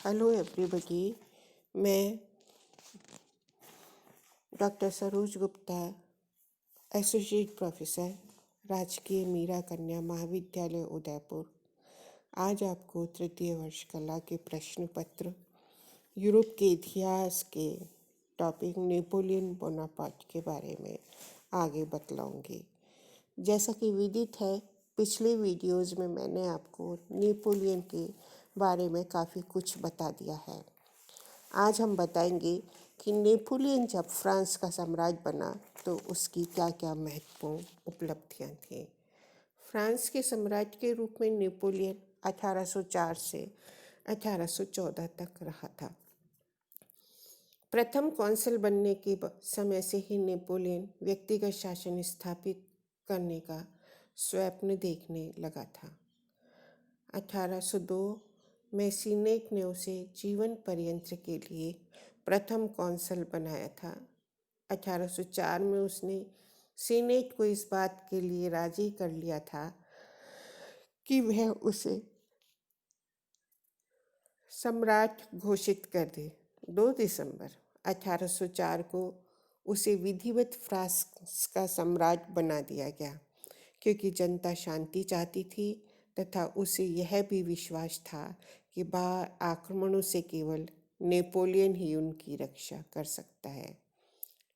Hello everybody. मैं doctor Saroj Gupta, associate professor, राजकीय मीरा कन्या महाविद्यालय उदयपुर, आज आपको तृतीय वर्ष कला के प्रश्न पत्र यूरोप के इतिहास के टॉपिक नेपोलियन बोनापार्ट के बारे में आगे बतलाऊंगी। जैसा कि विदित है, पिछले वीडियोज़ में मैंने आपको नेपोलियन के बारे में काफ़ी कुछ बता दिया है। आज हम बताएंगे कि नेपोलियन जब फ्रांस का साम्राज्य बना तो उसकी क्या क्या महत्वपूर्ण उपलब्धियां थीं। फ्रांस के सम्राट के रूप में नेपोलियन 1804 से 1814 तक रहा था। प्रथम कौंसल बनने के समय से ही नेपोलियन व्यक्तिगत शासन स्थापित करने का स्वप्न देखने लगा था। 1802 में सीनेट ने उसे जीवन पर्यंत के लिए प्रथम कौंसल बनाया था। 1804 में उसने सीनेट को इस बात के लिए राजी कर लिया था कि वह उसे सम्राट घोषित कर दे। 2 दिसंबर 1804 को उसे विधिवत फ्रांस का सम्राट बना दिया गया, क्योंकि जनता शांति चाहती थी तथा उसे यह भी विश्वास था कि बाहर आक्रमणों से केवल नेपोलियन ही उनकी रक्षा कर सकता है।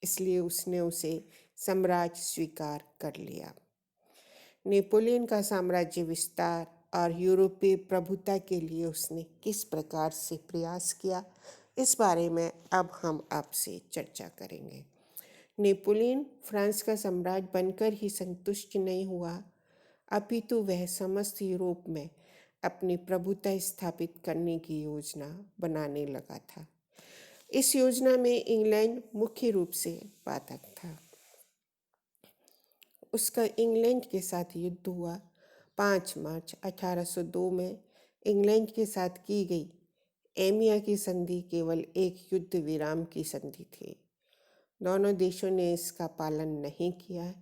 इसलिए उसने उसे सम्राट स्वीकार कर लिया। नेपोलियन का साम्राज्य विस्तार और यूरोपीय प्रभुता के लिए उसने किस प्रकार से प्रयास किया, इस बारे में अब हम आपसे चर्चा करेंगे। नेपोलियन फ्रांस का सम्राट बनकर ही संतुष्ट नहीं हुआ, अपितु वह समस्त यूरोप में अपनी प्रभुता स्थापित करने की योजना बनाने लगा था। इस योजना में इंग्लैंड मुख्य रूप से बाधक था। उसका इंग्लैंड के साथ युद्ध हुआ। 5 मार्च 1802 में इंग्लैंड के साथ की गई एमिया की संधि केवल एक युद्ध विराम की संधि थी। दोनों देशों ने इसका पालन नहीं किया।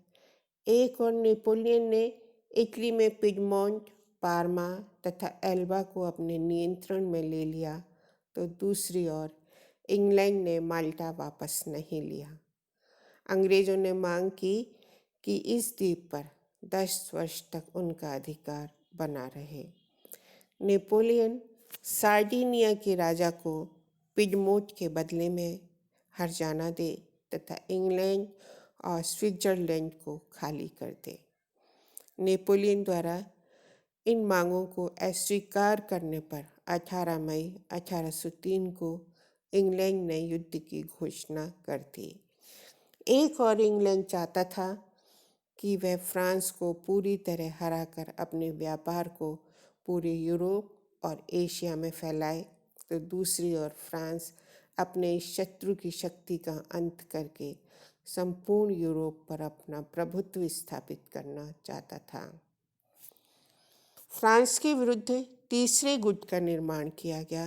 एक और नेपोलियन ने इटली में पिडमोंट, पार्मा तथा एल्बा को अपने नियंत्रण में ले लिया, तो दूसरी ओर इंग्लैंड ने माल्टा वापस नहीं लिया। अंग्रेजों ने मांग की कि इस द्वीप पर 10 वर्ष तक उनका अधिकार बना रहे। नेपोलियन सार्डिनिया के राजा को पिडमोंट के बदले में हर्जाना दे तथा इंग्लैंड और स्विट्जरलैंड को खाली कर दे। नेपोलियन द्वारा इन मांगों को अस्वीकार करने पर 18 मई 1803 को इंग्लैंड ने युद्ध की घोषणा कर दी। एक और इंग्लैंड चाहता था कि वह फ्रांस को पूरी तरह हराकर अपने व्यापार को पूरे यूरोप और एशिया में फैलाए, तो दूसरी ओर फ्रांस अपने शत्रु की शक्ति का अंत करके संपूर्ण यूरोप पर अपना प्रभुत्व स्थापित करना चाहता था। फ्रांस के विरुद्ध तीसरे गुट का निर्माण किया गया।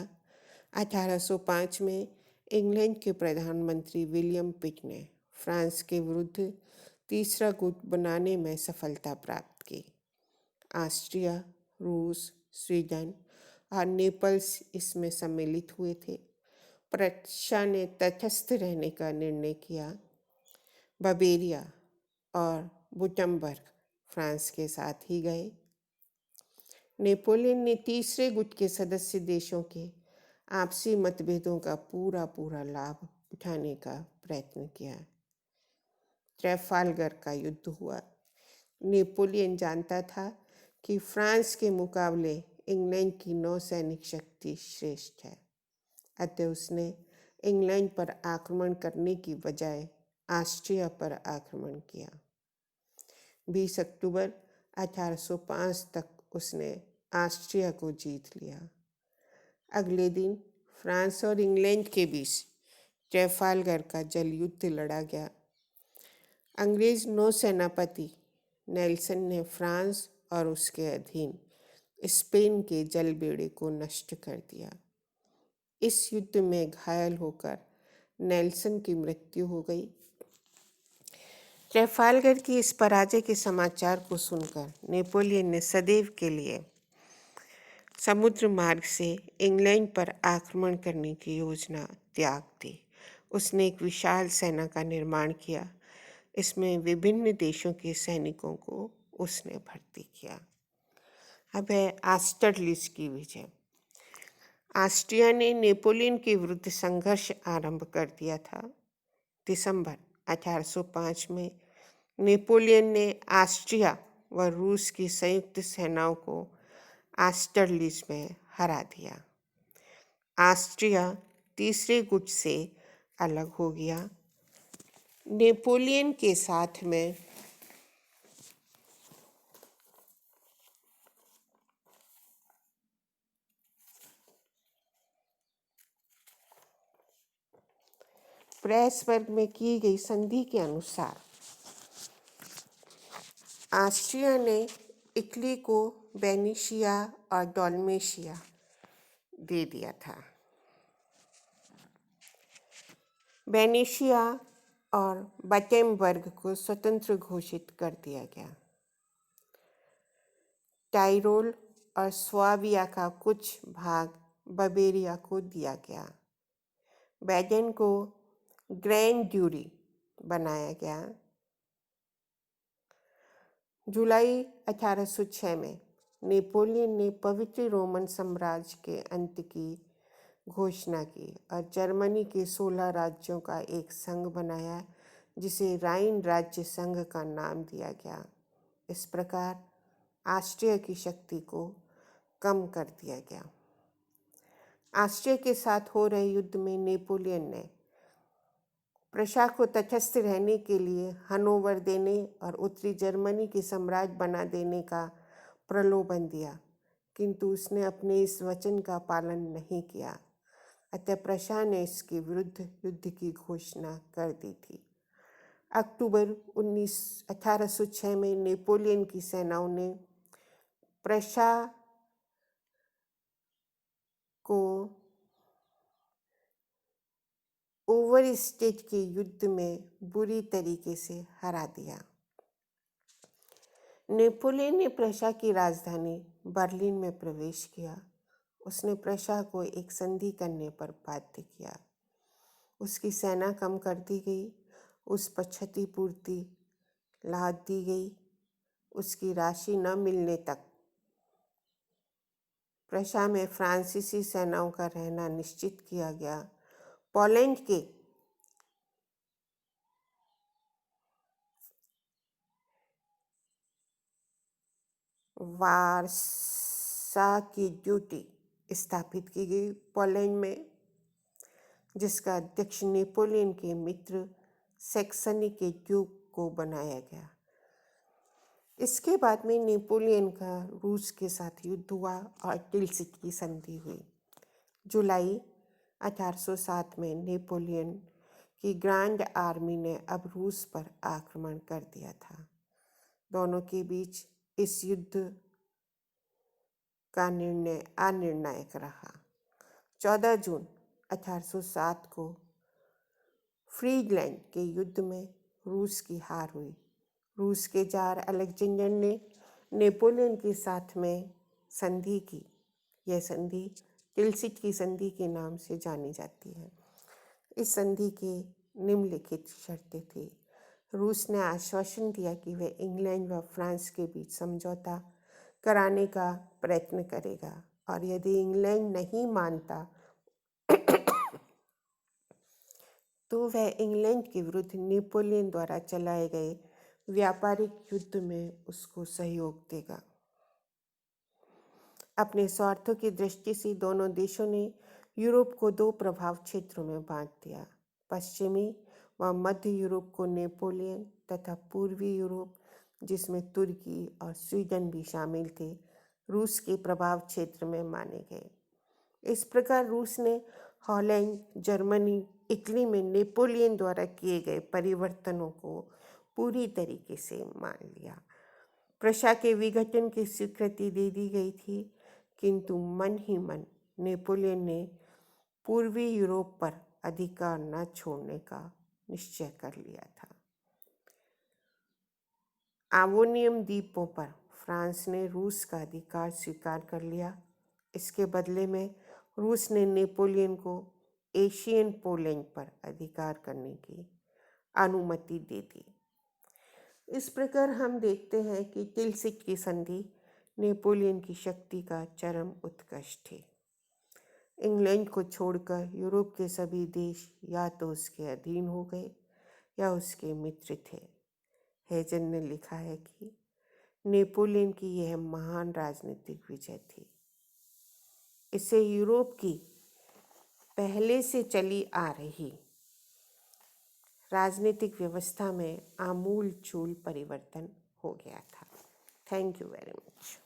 1805 में इंग्लैंड के प्रधानमंत्री विलियम पिट ने फ्रांस के विरुद्ध तीसरा गुट बनाने में सफलता प्राप्त की। ऑस्ट्रिया, रूस, स्वीडन और नेपल्स इसमें सम्मिलित हुए थे। प्रशिया ने तटस्थ रहने का निर्णय किया। बवेरिया और वुटम्बर्ग फ्रांस के साथ ही गए। नेपोलियन ने तीसरे गुट के सदस्य देशों के आपसी मतभेदों का पूरा लाभ उठाने का प्रयत्न किया। ट्रेफाल्गर का युद्ध हुआ। नेपोलियन जानता था कि फ्रांस के मुकाबले इंग्लैंड की नौसैनिक शक्ति श्रेष्ठ है, अतः उसने इंग्लैंड पर आक्रमण करने की बजाय ऑस्ट्रिया पर आक्रमण किया। 20 अक्टूबर 1805 तक उसने ऑस्ट्रिया को जीत लिया। अगले दिन फ्रांस और इंग्लैंड के बीच ट्रेफाल्गर का जल युद्ध लड़ा गया। अंग्रेज नौसेनापति नेल्सन ने फ्रांस और उसके अधीन स्पेन के जलबेड़े को नष्ट कर दिया। इस युद्ध में घायल होकर नेल्सन की मृत्यु हो गई। ट्रेफाल्गर की इस पराजय के समाचार को सुनकर नेपोलियन ने सदैव के लिए समुद्र मार्ग से इंग्लैंड पर आक्रमण करने की योजना त्याग दी। उसने एक विशाल सेना का निर्माण किया। इसमें विभिन्न देशों के सैनिकों को उसने भर्ती किया। अब है आस्टरलिस की विजय। ऑस्ट्रिया ने नेपोलियन के विरुद्ध संघर्ष आरंभ कर दिया था। दिसंबर 1805 में नेपोलियन ने ऑस्ट्रिया व रूस की संयुक्त सेनाओं को ऑस्टरलिस में हरा दिया। ऑस्ट्रिया तीसरे गुट से अलग हो गया। नेपोलियन के साथ में प्रेसबर्ग में की गई संधि के अनुसार ऑस्ट्रिया ने इटली को वेनेशिया और डाल्मेशिया दे दिया था। वेनेशिया और बटेमबर्ग को स्वतंत्र घोषित कर दिया गया। टाइरोल और स्वाबिया का कुछ भाग बवेरिया को दिया गया। बैडन को ग्रैंड ड्यूरी बनाया गया। जुलाई 1806 में नेपोलियन ने पवित्र रोमन साम्राज्य के अंत की घोषणा की और जर्मनी के 16 राज्यों का एक संघ बनाया, जिसे राइन राज्य संघ का नाम दिया गया। इस प्रकार ऑस्ट्रिया की शक्ति को कम कर दिया गया। ऑस्ट्रिया के साथ हो रहे युद्ध में नेपोलियन ने प्रशा को तटस्थ रहने के लिए हनोवर देने और उत्तरी जर्मनी की साम्राज्य बना देने का प्रलोभन दिया, किंतु उसने अपने इस वचन का पालन नहीं किया। अतः प्रशा ने इसके विरुद्ध युद्ध की घोषणा कर दी थी। अक्टूबर 1806 में नेपोलियन की सेनाओं ने प्रशा को ओवरस्टेट के युद्ध में बुरी तरीके से हरा दिया। नेपोलियन ने प्रशा की राजधानी बर्लिन में प्रवेश किया। उसने प्रशा को एक संधि करने पर बाध्य किया। उसकी सेना कम कर दी गई, उस पर क्षतिपूर्ति लाद दी गई। उसकी राशि न मिलने तक प्रशा में फ्रांसीसी सेनाओं का रहना निश्चित किया गया। पोलैंड के वारसा की ड्यूटी स्थापित की गई पोलैंड में, जिसका अध्यक्ष नेपोलियन के मित्र सैक्सनी के ड्यूक को बनाया गया। इसके बाद में नेपोलियन का रूस के साथ युद्ध हुआ और टिल्सिट की संधि हुई। जुलाई 1807 में नेपोलियन की ग्रैंड आर्मी ने अब रूस पर आक्रमण कर दिया था। दोनों के बीच इस युद्ध का निर्णय अनिर्णायक रहा। 14 जून 1807 को फ्रीडलैंड के युद्ध में रूस की हार हुई। रूस के जार अलेक्जेंडर ने नेपोलियन के साथ में संधि की। यह संधि टिल्सिट की संधि के नाम से जानी जाती है। इस संधि की निम्नलिखित शर्तें थी। रूस ने आश्वासन दिया कि वह इंग्लैंड व फ्रांस के बीच समझौता कराने का प्रयत्न करेगा और यदि इंग्लैंड नहीं मानता तो वह इंग्लैंड के विरुद्ध नेपोलियन द्वारा चलाए गए व्यापारिक युद्ध में उसको सहयोग देगा। अपने स्वार्थों की दृष्टि से दोनों देशों ने यूरोप को 2 प्रभाव क्षेत्रों में बांट दिया। पश्चिमी व मध्य यूरोप को नेपोलियन तथा पूर्वी यूरोप, जिसमें तुर्की और स्वीडन भी शामिल थे, रूस के प्रभाव क्षेत्र में माने गए। इस प्रकार रूस ने हॉलैंड, जर्मनी, इटली में नेपोलियन द्वारा किए गए परिवर्तनों को पूरी तरीके से मान लिया। प्रशा के विघटन की स्वीकृति दे दी गई थी, किंतु मन ही मन नेपोलियन ने पूर्वी यूरोप पर अधिकार न छोड़ने का निश्चय कर लिया था। आवोनियम द्वीपों पर फ्रांस ने रूस का अधिकार स्वीकार कर लिया। इसके बदले में रूस ने नेपोलियन को एशियन पोलैंड पर अधिकार करने की अनुमति दे दी। इस प्रकार हम देखते हैं कि तिलसिक की संधि नेपोलियन की शक्ति का चरम उत्कर्ष थी। इंग्लैंड को छोड़कर यूरोप के सभी देश या तो उसके अधीन हो गए या उसके मित्र थे। हेजन ने लिखा है कि नेपोलियन की यह महान राजनीतिक विजय थी। इससे यूरोप की पहले से चली आ रही राजनीतिक व्यवस्था में आमूल चूल परिवर्तन हो गया था। Thank you very much.